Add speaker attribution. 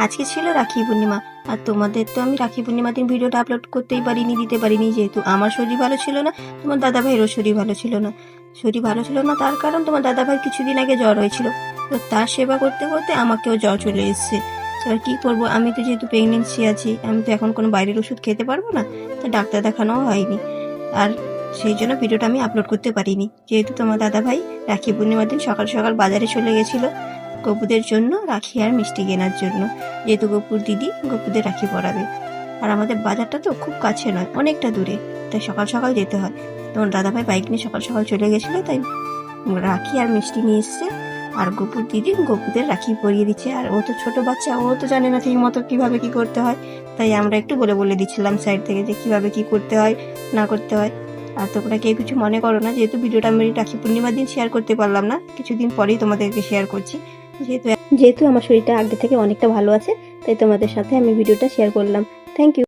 Speaker 1: আজকে ছিল রাখি পূর্ণিমা, আর তোমাদের তো আমি রাখি পূর্ণিমার দিন ভিডিওটা আপলোড করতেই পারিনি, দিতে পারিনি, যেহেতু আমার শরীর ভালো ছিল না, তোমার দাদাভাইয়েরও শরীর ভালো ছিল না। শরীর ভালো ছিল না তার কারণ তোমার দাদাভাই কিছুদিন আগে জ্বর হয়েছিল, তো তার সেবা করতে করতে আমাকেও জ্বর চলে এসেছে। এবার কী করবো, আমি তো যেহেতু প্রেগনেন্সি আছি, আমি তো এখন কোনো বাইরের ওষুধ খেতে পারবো না, তো ডাক্তার দেখানোও হয়নি, আর সেই জন্য ভিডিওটা আমি আপলোড করতে পারিনি। যেহেতু তোমার দাদাভাই রাখি পূর্ণিমার দিন সকাল সকাল বাজারে চলে গেছিলো গপুদের জন্য রাখি আর মিষ্টি কেনার জন্য, যেহেতু গপুর দিদি গপুদের রাখি পরাবে। আর আমাদের বাজারটা তো খুব কাছে নয়, অনেকটা দূরে, তাই সকাল সকাল যেতে হয়। তোমার দাদাভাই বাইক নিয়ে সকাল সকাল চলে গেছিলো, তাই রাখি আর মিষ্টি নিয়ে এসছে, আর গপুর দিদি গপুদের রাখি পরিয়ে দিচ্ছে। আর ও তো ছোট বাচ্চা, ও তো জানে না ঠিক মতো কীভাবে কী করতে হয়, তাই আমরা একটু বলে বলে দিচ্ছিলাম সাইড থেকে যে কীভাবে কী করতে হয় না করতে হয়। আর তোমরা কেউ কিছু মনে করো না, যেহেতু ভিডিওটা আমি রাখি পূর্ণিমার দিন শেয়ার করতে পারলাম না, কিছুদিন পরেই তোমাদেরকে শেয়ার করছি। যেহেতু আমার শরীরটা আগে থেকে অনেকটা ভালো আছে, তাই তোমাদের সাথে আমি ভিডিওটা শেয়ার করলাম। Thank you.